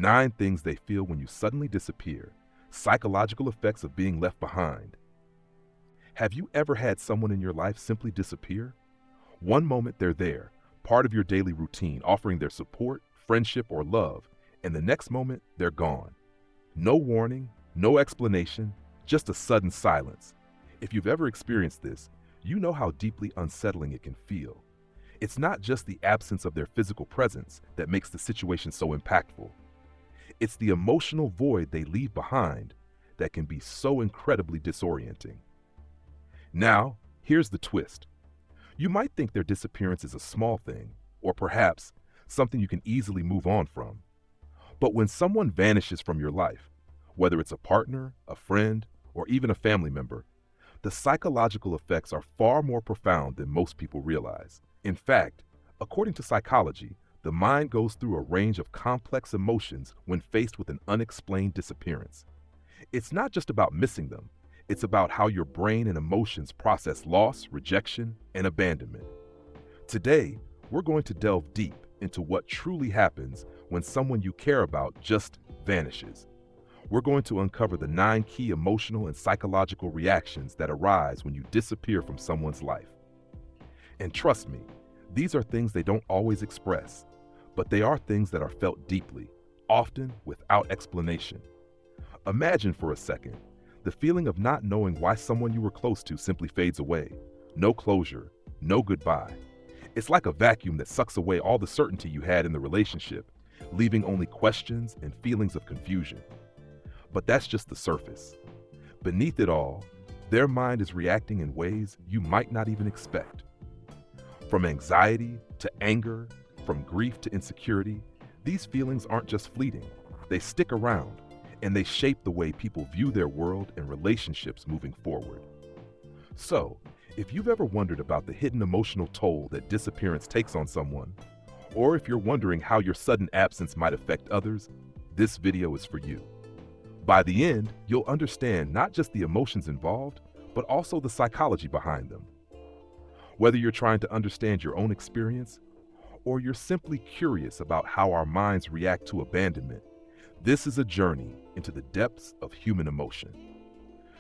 9 things they feel when you suddenly disappear. Psychological effects of being left behind. Have you ever had someone in your life simply disappear? One moment they're there, part of your daily routine, offering their support, friendship, or love, and the next moment they're gone. No warning, no explanation, just a sudden silence. If you've ever experienced this, you know how deeply unsettling it can feel. It's not just the absence of their physical presence that makes the situation so impactful. It's the emotional void they leave behind that can be so incredibly disorienting. Now, here's the twist. You might think their disappearance is a small thing, or perhaps something you can easily move on from. But when someone vanishes from your life, whether it's a partner, a friend, or even a family member, the psychological effects are far more profound than most people realize. In fact, according to psychology, the mind goes through a range of complex emotions when faced with an unexplained disappearance. It's not just about missing them, it's about how your brain and emotions process loss, rejection, and abandonment. Today, we're going to delve deep into what truly happens when someone you care about just vanishes. We're going to uncover the 9 key emotional and psychological reactions that arise when you disappear from someone's life. And trust me, these are things they don't always express, but they are things that are felt deeply, often without explanation. Imagine for a second the feeling of not knowing why someone you were close to simply fades away. No closure, no goodbye. It's like a vacuum that sucks away all the certainty you had in the relationship, leaving only questions and feelings of confusion. But that's just the surface. Beneath it all, their mind is reacting in ways you might not even expect. From anxiety to anger, from grief to insecurity, these feelings aren't just fleeting. They stick around, and they shape the way people view their world and relationships moving forward. So, if you've ever wondered about the hidden emotional toll that disappearance takes on someone, or if you're wondering how your sudden absence might affect others, this video is for you. By the end, you'll understand not just the emotions involved, but also the psychology behind them. Whether you're trying to understand your own experience, or you're simply curious about how our minds react to abandonment, this is a journey into the depths of human emotion.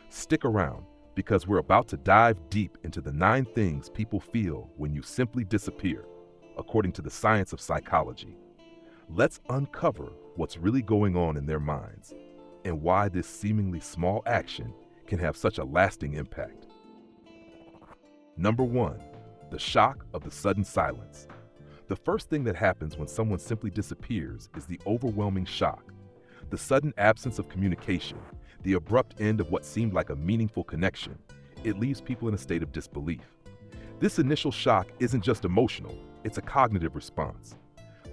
Stick around, because we're about to dive deep into the 9 things people feel when you simply disappear, according to the science of psychology. Let's uncover what's really going on in their minds, and why this seemingly small action can have such a lasting impact. Number 1, the shock of the sudden silence. The first thing that happens when someone simply disappears is the overwhelming shock. The sudden absence of communication, the abrupt end of what seemed like a meaningful connection. It leaves people in a state of disbelief. This initial shock isn't just emotional, it's a cognitive response.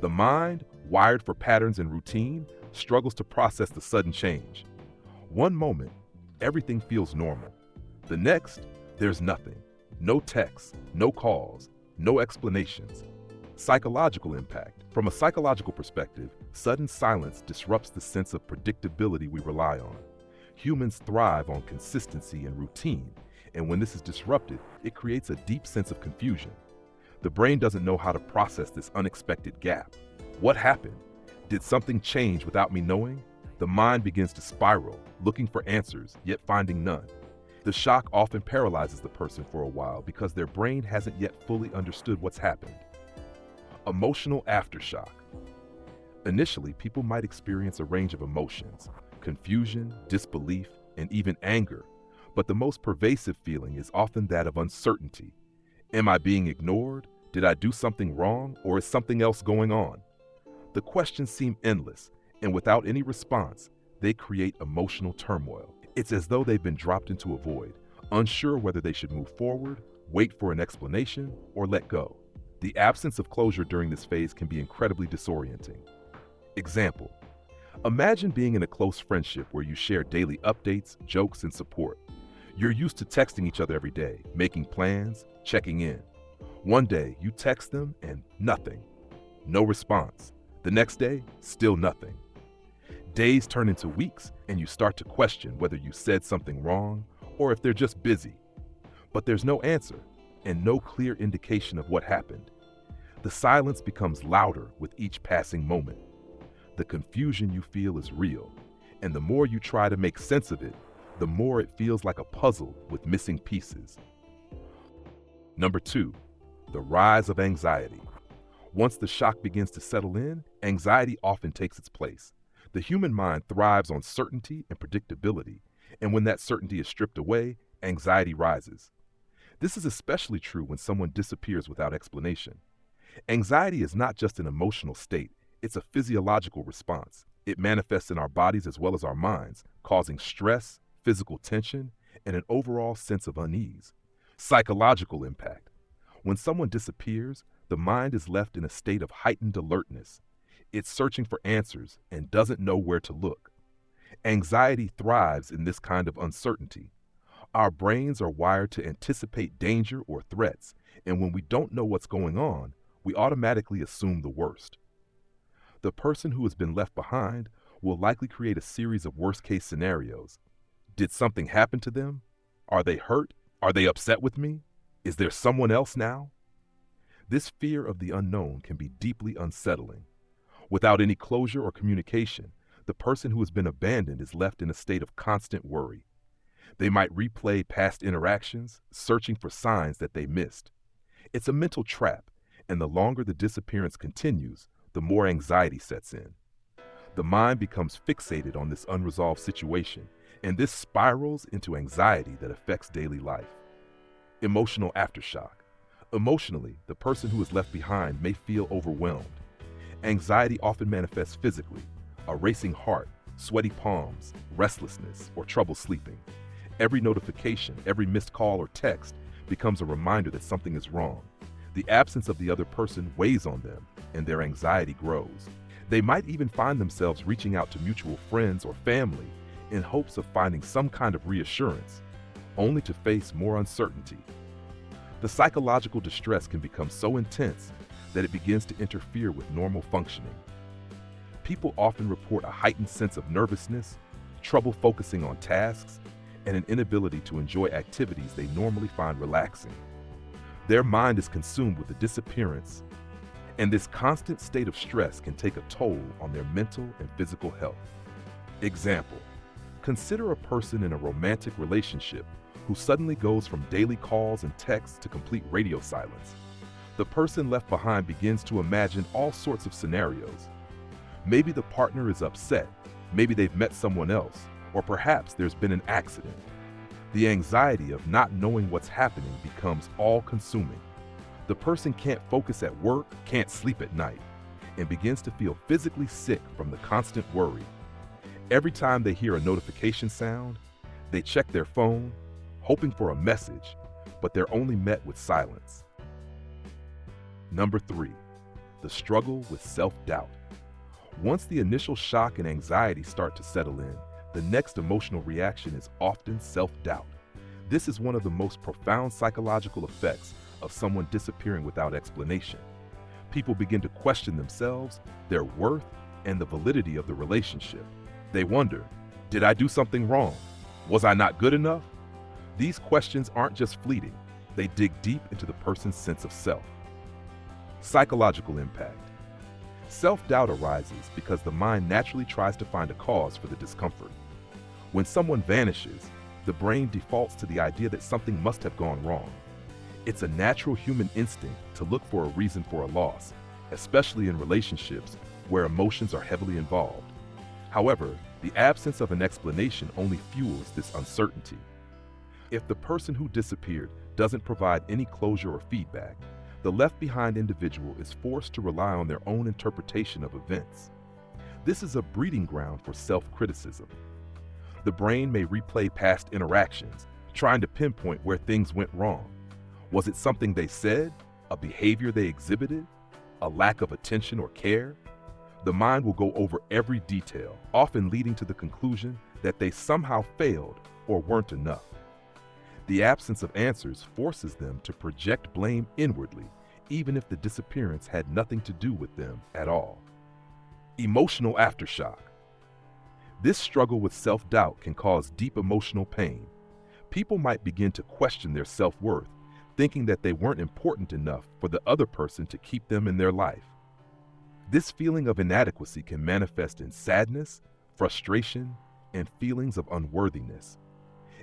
The mind, wired for patterns and routine, struggles to process the sudden change. One moment, everything feels normal. The next, there's nothing. No texts, no calls, no explanations. Psychological impact. From a psychological perspective, sudden silence disrupts the sense of predictability we rely on. Humans thrive on consistency and routine, and when this is disrupted, it creates a deep sense of confusion. The brain doesn't know how to process this unexpected gap. What happened? Did something change without me knowing? The mind begins to spiral, looking for answers, yet finding none. The shock often paralyzes the person for a while because their brain hasn't yet fully understood what's happened. Emotional aftershock. Initially, people might experience a range of emotions: confusion, disbelief, and even anger. But the most pervasive feeling is often that of uncertainty. Am I being ignored? Did I do something wrong? Or is something else going on? The questions seem endless, and without any response, they create emotional turmoil. It's as though they've been dropped into a void, unsure whether they should move forward, wait for an explanation, or let go. The absence of closure during this phase can be incredibly disorienting. Example: imagine being in a close friendship where you share daily updates, jokes, and support. You're used to texting each other every day, making plans, checking in. One day, you text them and nothing. No response. The next day, still nothing. Days turn into weeks, and you start to question whether you said something wrong or if they're just busy. But there's no answer and no clear indication of what happened. The silence becomes louder with each passing moment. the confusion you feel is real, and the more you try to make sense of it, the more it feels like a puzzle with missing pieces. Number 2, the rise of anxiety. Once the shock begins to settle in, anxiety often takes its place. The human mind thrives on certainty and predictability, and when that certainty is stripped away, anxiety rises. This is especially true when someone disappears without explanation. Anxiety is not just an emotional state, it's a physiological response. It manifests in our bodies as well as our minds, causing stress, physical tension, and an overall sense of unease. Psychological impact. When someone disappears, the mind is left in a state of heightened alertness. It's searching for answers and doesn't know where to look. Anxiety thrives in this kind of uncertainty. Our brains are wired to anticipate danger or threats, and when we don't know what's going on, we automatically assume the worst. The person who has been left behind will likely create a series of worst-case scenarios. Did something happen to them? Are they hurt? Are they upset with me? Is there someone else now? This fear of the unknown can be deeply unsettling. Without any closure or communication, the person who has been abandoned is left in a state of constant worry. They might replay past interactions, searching for signs that they missed. It's a mental trap, and the longer the disappearance continues, the more anxiety sets in. The mind becomes fixated on this unresolved situation, and this spirals into anxiety that affects daily life. Emotional aftershock. Emotionally, the person who is left behind may feel overwhelmed. Anxiety often manifests physically: a racing heart, sweaty palms, restlessness, or trouble sleeping. Every notification, every missed call or text becomes a reminder that something is wrong. The absence of the other person weighs on them, and their anxiety grows. They might even find themselves reaching out to mutual friends or family in hopes of finding some kind of reassurance, only to face more uncertainty. The psychological distress can become so intense that it begins to interfere with normal functioning. People often report a heightened sense of nervousness, trouble focusing on tasks, and an inability to enjoy activities they normally find relaxing. Their mind is consumed with the disappearance, and this constant state of stress can take a toll on their mental and physical health. Example: consider a person in a romantic relationship who suddenly goes from daily calls and texts to complete radio silence. The person left behind begins to imagine all sorts of scenarios. Maybe the partner is upset, maybe they've met someone else, or perhaps there's been an accident. The anxiety of not knowing what's happening becomes all-consuming. The person can't focus at work, can't sleep at night, and begins to feel physically sick from the constant worry. Every time they hear a notification sound, they check their phone, hoping for a message, but they're only met with silence. Number 3, the struggle with self-doubt. Once the initial shock and anxiety start to settle in, the next emotional reaction is often self-doubt. This is one of the most profound psychological effects of someone disappearing without explanation. People begin to question themselves, their worth, and the validity of the relationship. They wonder, did I do something wrong? Was I not good enough? These questions aren't just fleeting, they dig deep into the person's sense of self. Psychological impact. Self-doubt arises because the mind naturally tries to find a cause for the discomfort. When someone vanishes, the brain defaults to the idea that something must have gone wrong. It's a natural human instinct to look for a reason for a loss, especially in relationships where emotions are heavily involved. However, the absence of an explanation only fuels this uncertainty. If the person who disappeared doesn't provide any closure or feedback, the left-behind individual is forced to rely on their own interpretation of events. This is a breeding ground for self-criticism. The brain may replay past interactions, trying to pinpoint where things went wrong. Was it something they said, a behavior they exhibited, a lack of attention or care? The mind will go over every detail, often leading to the conclusion that they somehow failed or weren't enough. The absence of answers forces them to project blame inwardly, even if the disappearance had nothing to do with them at all. Emotional aftershock. This struggle with self-doubt can cause deep emotional pain. People might begin to question their self-worth, thinking that they weren't important enough for the other person to keep them in their life. This feeling of inadequacy can manifest in sadness, frustration, and feelings of unworthiness.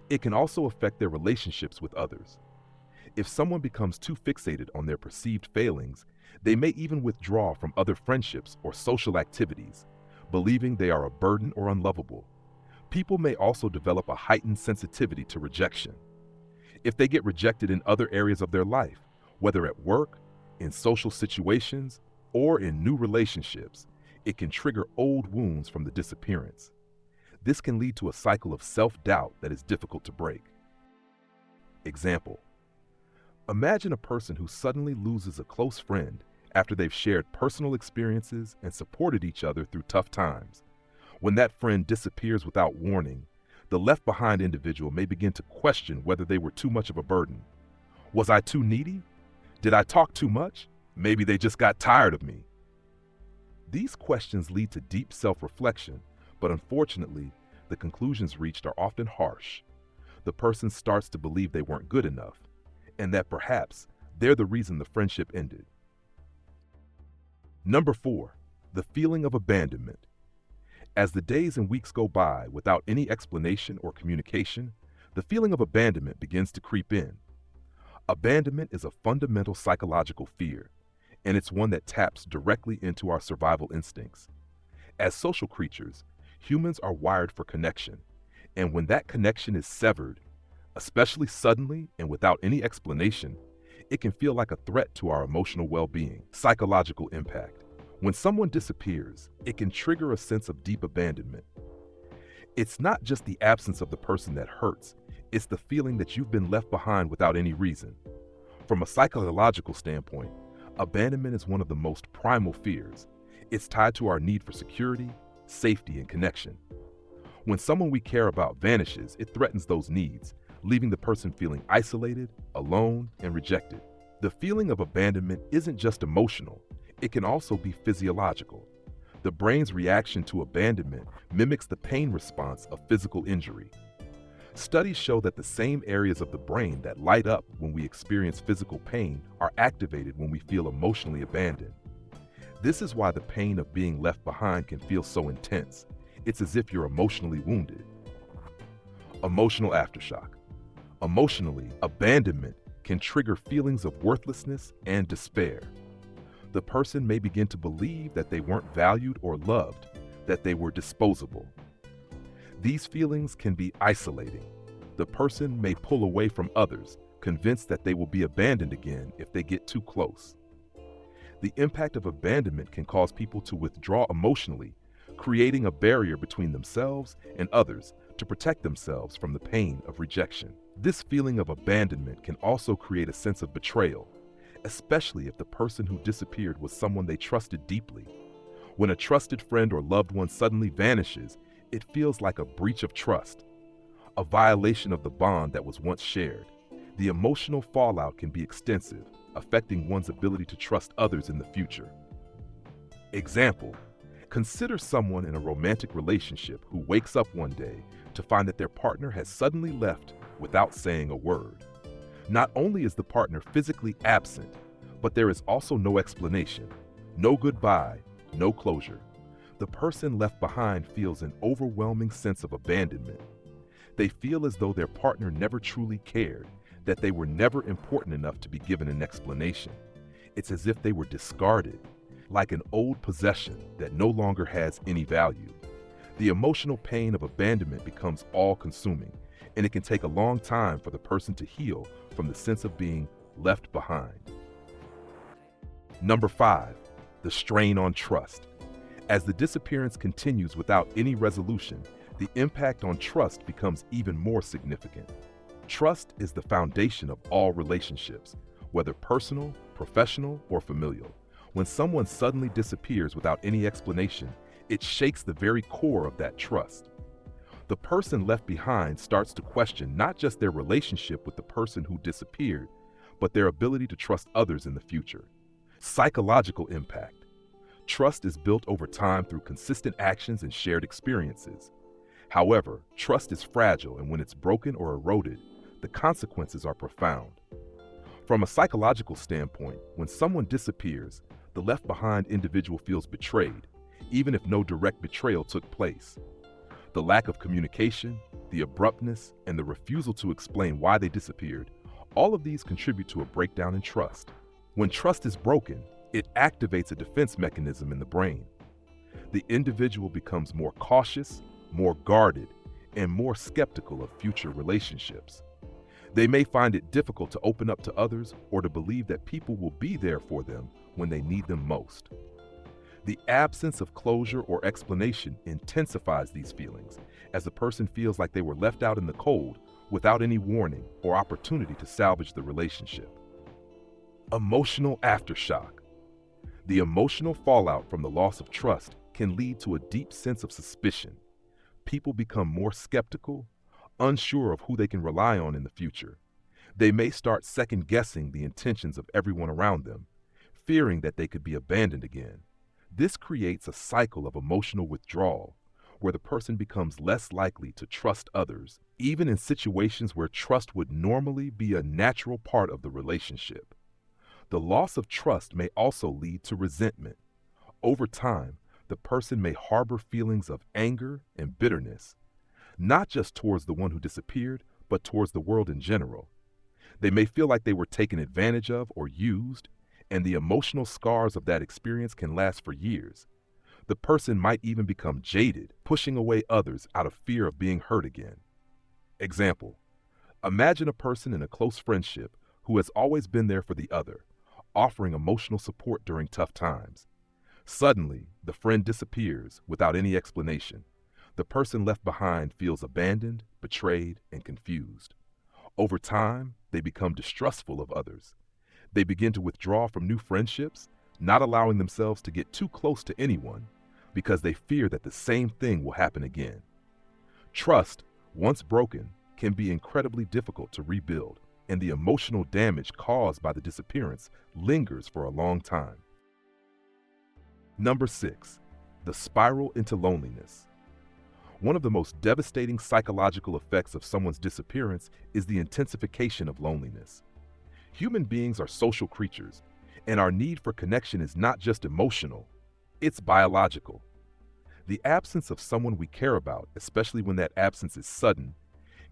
It can also affect their relationships with others. If someone becomes too fixated on their perceived failings, they may even withdraw from other friendships or social activities, believing they are a burden or unlovable. People may also develop a heightened sensitivity to rejection. If they get rejected in other areas of their life, whether at work, in social situations, or in new relationships, it can trigger old wounds from the disappearance. This can lead to a cycle of self-doubt that is difficult to break. Example: imagine a person who suddenly loses a close friend after they've shared personal experiences and supported each other through tough times. When that friend disappears without warning, the left-behind individual may begin to question whether they were too much of a burden. Was I too needy? Did I talk too much? Maybe they just got tired of me. These questions lead to deep self-reflection, but unfortunately, the conclusions reached are often harsh. The person starts to believe they weren't good enough, and that perhaps they're the reason the friendship ended. Number 4, the feeling of abandonment. As the days and weeks go by without any explanation or communication, the feeling of abandonment begins to creep in. Abandonment is a fundamental psychological fear, and it's one that taps directly into our survival instincts. As social creatures, humans are wired for connection, and when that connection is severed, especially suddenly and without any explanation, it can feel like a threat to our emotional well-being. Psychological impact. When someone disappears, it can trigger a sense of deep abandonment. It's not just the absence of the person that hurts, it's the feeling that you've been left behind without any reason. From a psychological standpoint, abandonment is one of the most primal fears. It's tied to our need for security, safety, and connection. When someone we care about vanishes, it threatens those needs, leaving the person feeling isolated, alone, and rejected. The feeling of abandonment isn't just emotional, it can also be physiological. The brain's reaction to abandonment mimics the pain response of physical injury. Studies show that the same areas of the brain that light up when we experience physical pain are activated when we feel emotionally abandoned. This is why the pain of being left behind can feel so intense. It's as if you're emotionally wounded. Emotional aftershock. Emotionally, abandonment can trigger feelings of worthlessness and despair. The person may begin to believe that they weren't valued or loved, that they were disposable. These feelings can be isolating. The person may pull away from others, convinced that they will be abandoned again if they get too close. The impact of abandonment can cause people to withdraw emotionally, creating a barrier between themselves and others to protect themselves from the pain of rejection. This feeling of abandonment can also create a sense of betrayal, especially if the person who disappeared was someone they trusted deeply. When a trusted friend or loved one suddenly vanishes, it feels like a breach of trust, a violation of the bond that was once shared. The emotional fallout can be extensive, affecting one's ability to trust others in the future. Example: consider someone in a romantic relationship who wakes up one day to find that their partner has suddenly left without saying a word. Not only is the partner physically absent, but there is also no explanation, no goodbye, no closure. The person left behind feels an overwhelming sense of abandonment. They feel as though their partner never truly cared, that they were never important enough to be given an explanation. It's as if they were discarded, like an old possession that no longer has any value. The emotional pain of abandonment becomes all-consuming, and it can take a long time for the person to heal from the sense of being left behind. Number 5, the strain on trust. As the disappearance continues without any resolution, the impact on trust becomes even more significant. Trust is the foundation of all relationships, whether personal, professional, or familial. When someone suddenly disappears without any explanation, it shakes the very core of that trust. The person left behind starts to question not just their relationship with the person who disappeared, but their ability to trust others in the future. Psychological impact. Trust is built over time through consistent actions and shared experiences. However, trust is fragile, and when it's broken or eroded, the consequences are profound. From a psychological standpoint, when someone disappears, the left-behind individual feels betrayed, even if no direct betrayal took place. The lack of communication, the abruptness, and the refusal to explain why they disappeared, all of these contribute to a breakdown in trust. When trust is broken, it activates a defense mechanism in the brain. The individual becomes more cautious, more guarded, and more skeptical of future relationships. They may find it difficult to open up to others or to believe that people will be there for them when they need them most. The absence of closure or explanation intensifies these feelings, as the person feels like they were left out in the cold without any warning or opportunity to salvage the relationship. Emotional aftershock. The emotional fallout from the loss of trust can lead to a deep sense of suspicion. People become more skeptical, unsure of who they can rely on in the future. They may start second-guessing the intentions of everyone around them, fearing that they could be abandoned again. This creates a cycle of emotional withdrawal, where the person becomes less likely to trust others, even in situations where trust would normally be a natural part of the relationship. The loss of trust may also lead to resentment. Over time, the person may harbor feelings of anger and bitterness, not just towards the one who disappeared, but towards the world in general. They may feel like they were taken advantage of or used, and the emotional scars of that experience can last for years. The person might even become jaded, pushing away others out of fear of being hurt again. Example: imagine a person in a close friendship who has always been there for the other, offering emotional support during tough times. Suddenly, the friend disappears without any explanation. The person left behind feels abandoned, betrayed, and confused. Over time, they become distrustful of others. They begin to withdraw from new friendships, not allowing themselves to get too close to anyone because they fear that the same thing will happen again. Trust, once broken, can be incredibly difficult to rebuild, and the emotional damage caused by the disappearance lingers for a long time. Number 6, the spiral into loneliness. One of the most devastating psychological effects of someone's disappearance is the intensification of loneliness. Human beings are social creatures, and our need for connection is not just emotional, it's biological. The absence of someone we care about, especially when that absence is sudden,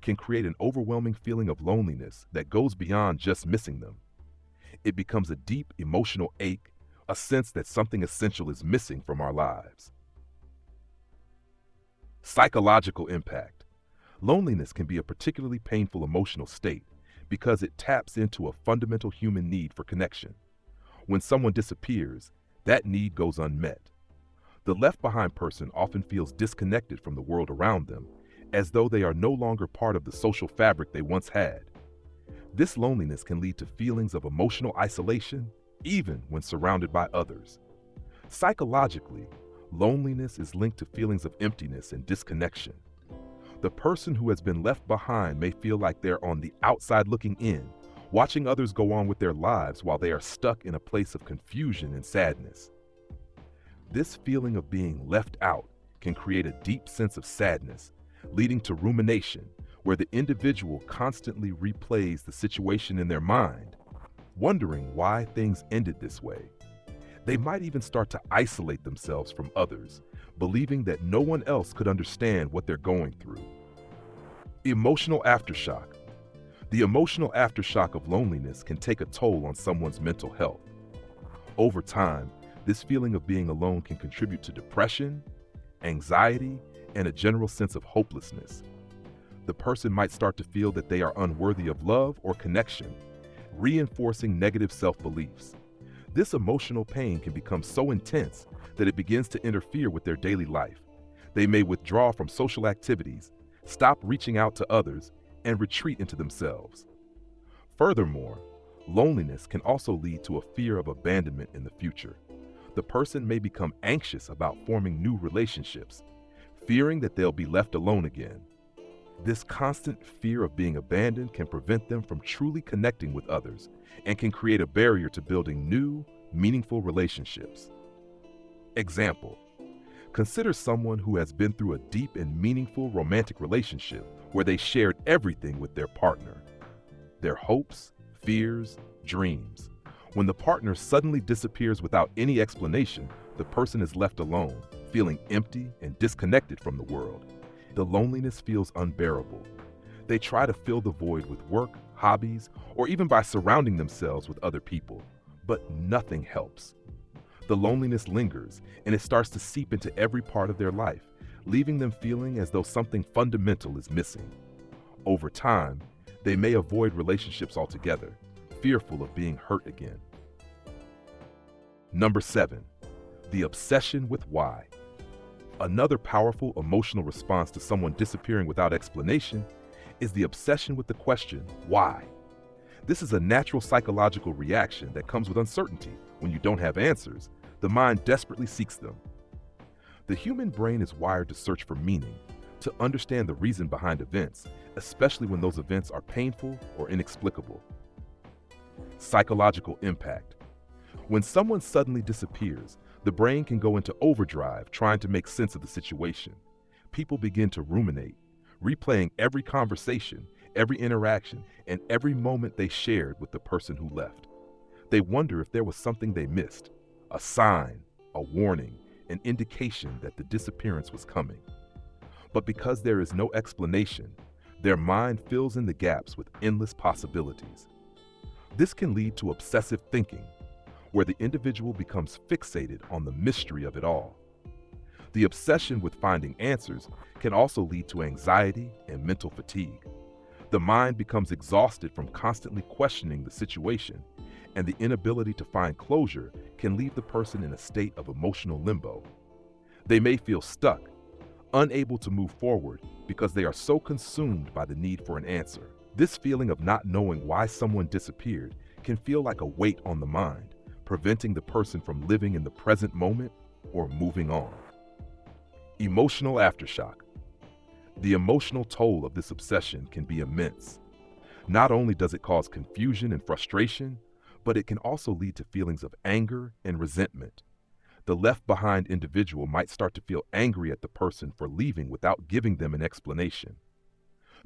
can create an overwhelming feeling of loneliness that goes beyond just missing them. It becomes a deep emotional ache, a sense that something essential is missing from our lives. Psychological impact. Loneliness can be a particularly painful emotional state because it taps into a fundamental human need for connection. When someone disappears, that need goes unmet. The left-behind person often feels disconnected from the world around them, as though they are no longer part of the social fabric they once had. This loneliness can lead to feelings of emotional isolation, even when surrounded by others. Psychologically, loneliness is linked to feelings of emptiness and disconnection. The person who has been left behind may feel like they're on the outside looking in, watching others go on with their lives while they are stuck in a place of confusion and sadness. This feeling of being left out can create a deep sense of sadness, leading to rumination, where the individual constantly replays the situation in their mind, wondering why things ended this way. They might even start to isolate themselves from others, believing that no one else could understand what they're going through. Emotional aftershock. The emotional aftershock of loneliness can take a toll on someone's mental health. Over time, this feeling of being alone can contribute to depression, anxiety, and a general sense of hopelessness. The person might start to feel that they are unworthy of love or connection, reinforcing negative self-beliefs. This emotional pain can become so intense that it begins to interfere with their daily life. They may withdraw from social activities, stop reaching out to others, and retreat into themselves. Furthermore, loneliness can also lead to a fear of abandonment in the future. The person may become anxious about forming new relationships, fearing that they'll be left alone again. This constant fear of being abandoned can prevent them from truly connecting with others and can create a barrier to building new, meaningful relationships. Example: consider someone who has been through a deep and meaningful romantic relationship where they shared everything with their partner, their hopes, fears, dreams. When the partner suddenly disappears without any explanation, the person is left alone, feeling empty and disconnected from the world. The loneliness feels unbearable. They try to fill the void with work, hobbies, or even by surrounding themselves with other people, but nothing helps. The loneliness lingers, and it starts to seep into every part of their life, leaving them feeling as though something fundamental is missing. Over time, they may avoid relationships altogether, fearful of being hurt again. Number 7, the obsession with why. Another powerful emotional response to someone disappearing without explanation is the obsession with the question, why? This is a natural psychological reaction that comes with uncertainty. When you don't have answers, the mind desperately seeks them. The human brain is wired to search for meaning, to understand the reason behind events, especially when those events are painful or inexplicable. Psychological impact. When someone suddenly disappears, the brain can go into overdrive trying to make sense of the situation. People begin to ruminate, replaying every conversation, every interaction, and every moment they shared with the person who left. They wonder if there was something they missed, a sign, a warning, an indication that the disappearance was coming. But because there is no explanation, their mind fills in the gaps with endless possibilities. This can lead to obsessive thinking, where the individual becomes fixated on the mystery of it all. The obsession with finding answers can also lead to anxiety and mental fatigue. The mind becomes exhausted from constantly questioning the situation, and the inability to find closure can leave the person in a state of emotional limbo. They may feel stuck, unable to move forward because they are so consumed by the need for an answer. This feeling of not knowing why someone disappeared can feel like a weight on the mind, preventing the person from living in the present moment or moving on. Emotional aftershock. The emotional toll of this obsession can be immense. Not only does it cause confusion and frustration, but it can also lead to feelings of anger and resentment. The left-behind individual might start to feel angry at the person for leaving without giving them an explanation.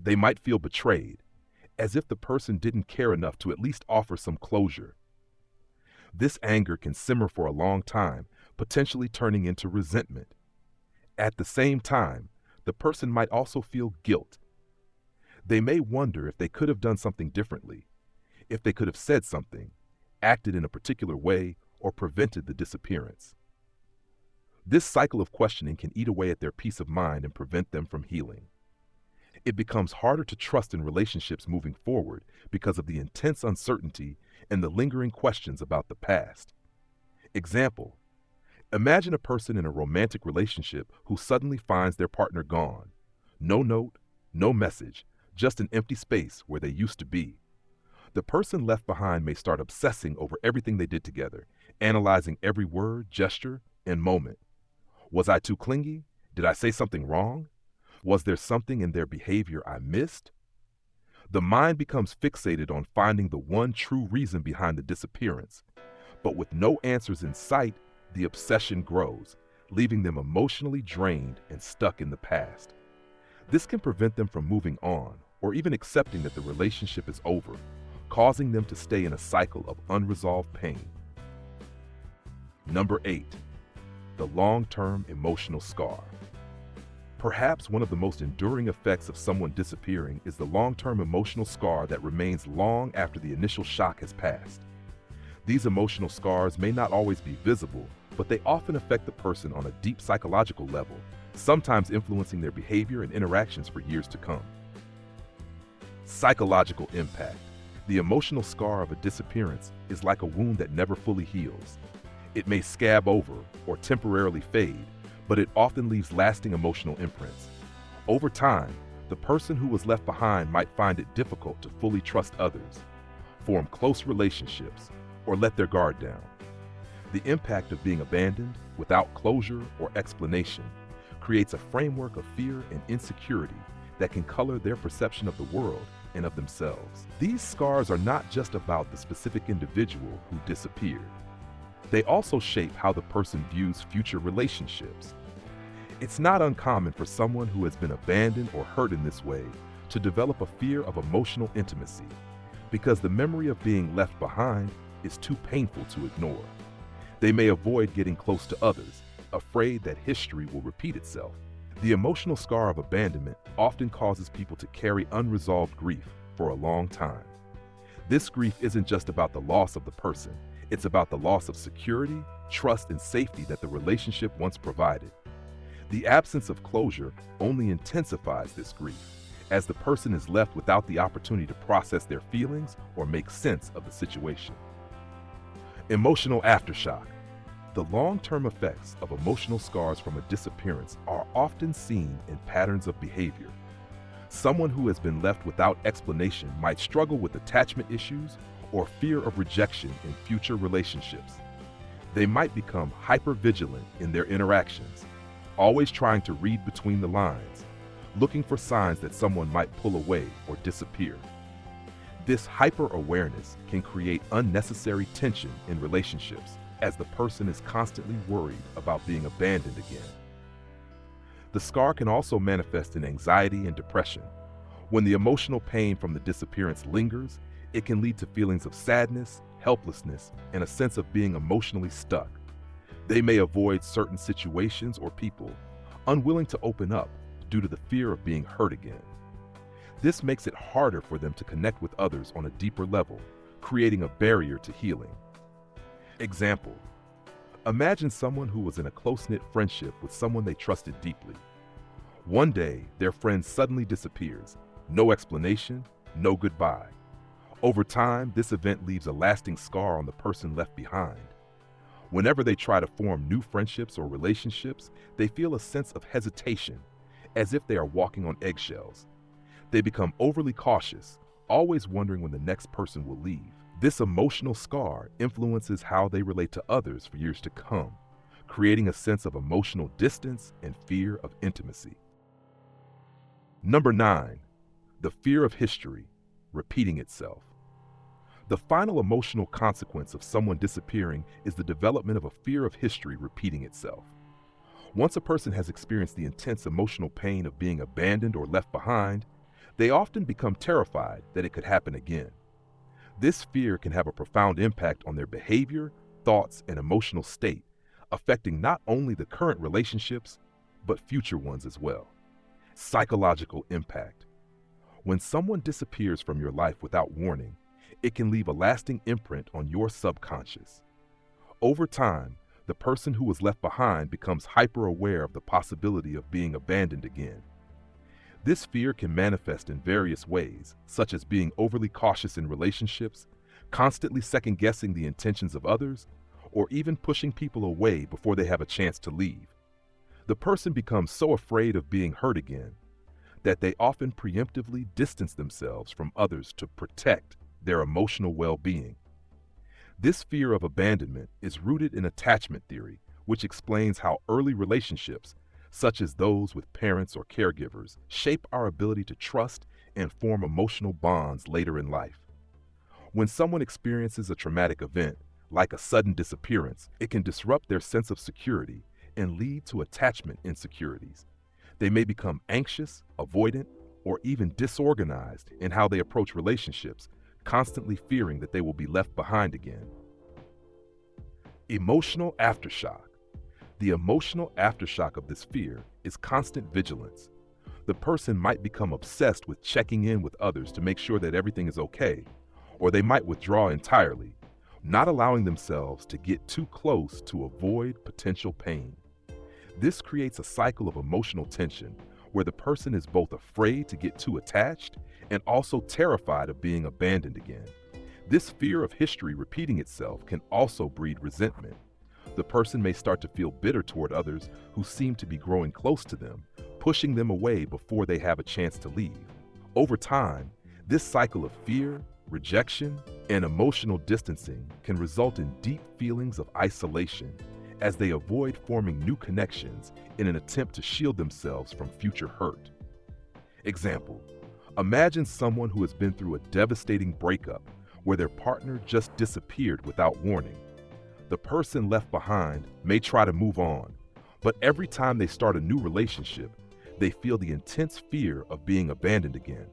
They might feel betrayed, as if the person didn't care enough to at least offer some closure. This anger can simmer for a long time, potentially turning into resentment. At the same time, the person might also feel guilt. They may wonder if they could have done something differently, if they could have said something, acted in a particular way, or prevented the disappearance. This cycle of questioning can eat away at their peace of mind and prevent them from healing. It becomes harder to trust in relationships moving forward because of the intense uncertainty and the lingering questions about the past. Example: imagine a person in a romantic relationship who suddenly finds their partner gone. No note, no message, just an empty space where they used to be. The person left behind may start obsessing over everything they did together, analyzing every word, gesture, and moment. Was I too clingy? Did I say something wrong? Was there something in their behavior I missed? The mind becomes fixated on finding the one true reason behind the disappearance. But with no answers in sight, the obsession grows, leaving them emotionally drained and stuck in the past. This can prevent them from moving on or even accepting that the relationship is over, causing them to stay in a cycle of unresolved pain. Number 8, the long-term emotional scar. Perhaps one of the most enduring effects of someone disappearing is the long-term emotional scar that remains long after the initial shock has passed. These emotional scars may not always be visible, but they often affect the person on a deep psychological level, sometimes influencing their behavior and interactions for years to come. Psychological impact. The emotional scar of a disappearance is like a wound that never fully heals. It may scab over or temporarily fade, but it often leaves lasting emotional imprints. Over time, the person who was left behind might find it difficult to fully trust others, form close relationships, or let their guard down. The impact of being abandoned without closure or explanation creates a framework of fear and insecurity that can color their perception of the world and of themselves. These scars are not just about the specific individual who disappeared. They also shape how the person views future relationships. It's not uncommon for someone who has been abandoned or hurt in this way to develop a fear of emotional intimacy, because the memory of being left behind is too painful to ignore. They may avoid getting close to others, afraid that history will repeat itself. The emotional scar of abandonment often causes people to carry unresolved grief for a long time. This grief isn't just about the loss of the person, it's about the loss of security, trust, and safety that the relationship once provided. The absence of closure only intensifies this grief, as the person is left without the opportunity to process their feelings or make sense of the situation. Emotional aftershock. The long-term effects of emotional scars from a disappearance are often seen in patterns of behavior. Someone who has been left without explanation might struggle with attachment issues or fear of rejection in future relationships. They might become hypervigilant in their interactions, always trying to read between the lines, looking for signs that someone might pull away or disappear. This hyper-awareness can create unnecessary tension in relationships, as the person is constantly worried about being abandoned again. The scar can also manifest in anxiety and depression. When the emotional pain from the disappearance lingers, it can lead to feelings of sadness, helplessness, and a sense of being emotionally stuck. They may avoid certain situations or people, unwilling to open up due to the fear of being hurt again. This makes it harder for them to connect with others on a deeper level, creating a barrier to healing. Example: imagine someone who was in a close-knit friendship with someone they trusted deeply. One day, their friend suddenly disappears. No explanation, no goodbye. Over time, this event leaves a lasting scar on the person left behind. Whenever they try to form new friendships or relationships, they feel a sense of hesitation, as if they are walking on eggshells. They become overly cautious, always wondering when the next person will leave. This emotional scar influences how they relate to others for years to come, creating a sense of emotional distance and fear of intimacy. Number 9, the fear of history repeating itself. The final emotional consequence of someone disappearing is the development of a fear of history repeating itself. Once a person has experienced the intense emotional pain of being abandoned or left behind, they often become terrified that it could happen again. This fear can have a profound impact on their behavior, thoughts, and emotional state, affecting not only the current relationships, but future ones as well. Psychological impact. When someone disappears from your life without warning, it can leave a lasting imprint on your subconscious. Over time, the person who was left behind becomes hyper-aware of the possibility of being abandoned again. This fear can manifest in various ways, such as being overly cautious in relationships, constantly second-guessing the intentions of others, or even pushing people away before they have a chance to leave. The person becomes so afraid of being hurt again that they often preemptively distance themselves from others to protect their emotional well-being. This fear of abandonment is rooted in attachment theory, which explains how early relationships, such as those with parents or caregivers, shape our ability to trust and form emotional bonds later in life. When someone experiences a traumatic event, like a sudden disappearance, it can disrupt their sense of security and lead to attachment insecurities. They may become anxious, avoidant, or even disorganized in how they approach relationships, constantly fearing that they will be left behind again. Emotional aftershock. The emotional aftershock of this fear is constant vigilance. The person might become obsessed with checking in with others to make sure that everything is okay, or they might withdraw entirely, not allowing themselves to get too close to avoid potential pain. This creates a cycle of emotional tension where the person is both afraid to get too attached and also terrified of being abandoned again. This fear of history repeating itself can also breed resentment. The person may start to feel bitter toward others who seem to be growing close to them, pushing them away before they have a chance to leave. Over time, this cycle of fear, rejection, and emotional distancing can result in deep feelings of isolation as they avoid forming new connections in an attempt to shield themselves from future hurt. Example: imagine someone who has been through a devastating breakup where their partner just disappeared without warning. The person left behind may try to move on, but every time they start a new relationship, they feel the intense fear of being abandoned again.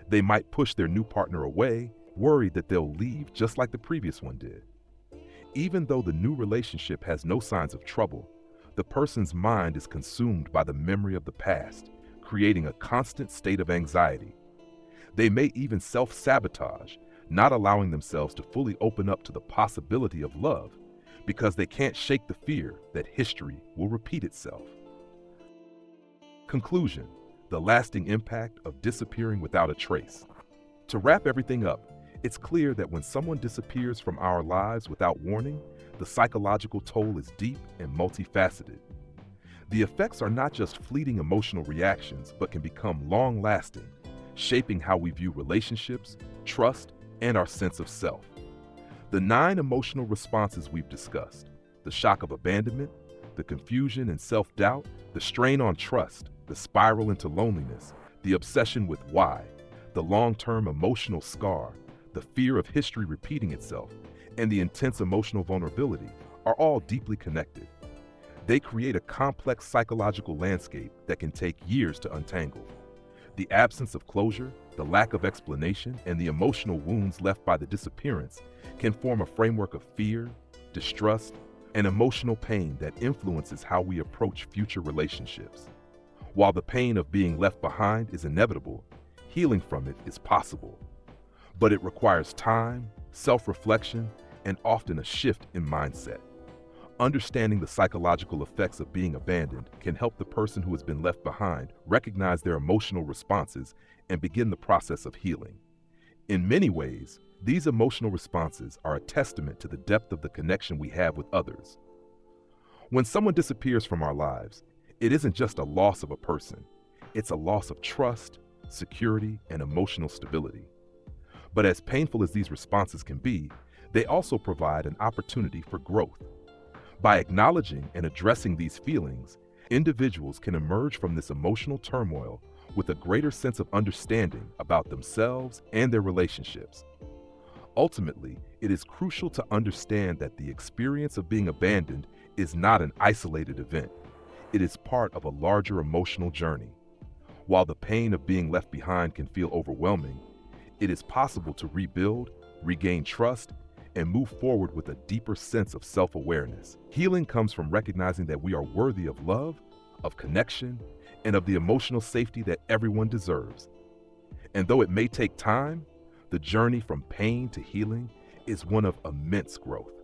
They might push their new partner away worried that they'll leave just like the previous one did. Even though the new relationship has no signs of trouble, the person's mind is consumed by the memory of the past, creating a constant state of anxiety. They may even self-sabotage, not allowing themselves to fully open up to the possibility of love because they can't shake the fear that history will repeat itself. Conclusion: the lasting impact of disappearing without a trace. To wrap everything up, it's clear that when someone disappears from our lives without warning, the psychological toll is deep and multifaceted. The effects are not just fleeting emotional reactions, but can become long-lasting, shaping how we view relationships, trust, and our sense of self. The 9 emotional responses we've discussed: the shock of abandonment, the confusion and self-doubt, the strain on trust, the spiral into loneliness, the obsession with why, the long-term emotional scar, the fear of history repeating itself, and the intense emotional vulnerability are all deeply connected. They create a complex psychological landscape that can take years to untangle. The absence of closure, the lack of explanation, and the emotional wounds left by the disappearance can form a framework of fear, distrust, and emotional pain that influences how we approach future relationships. While the pain of being left behind is inevitable, healing from it is possible. But it requires time, self-reflection, and often a shift in mindset. Understanding the psychological effects of being abandoned can help the person who has been left behind recognize their emotional responses and begin the process of healing. In many ways, these emotional responses are a testament to the depth of the connection we have with others. When someone disappears from our lives, it isn't just a loss of a person, it's a loss of trust, security, and emotional stability. But as painful as these responses can be, they also provide an opportunity for growth. By acknowledging and addressing these feelings, individuals can emerge from this emotional turmoil with a greater sense of understanding about themselves and their relationships. Ultimately, it is crucial to understand that the experience of being abandoned is not an isolated event. It is part of a larger emotional journey. While the pain of being left behind can feel overwhelming, it is possible to rebuild, regain trust, and move forward with a deeper sense of self-awareness. Healing comes from recognizing that we are worthy of love, of connection, and of the emotional safety that everyone deserves. And though it may take time, the journey from pain to healing is one of immense growth.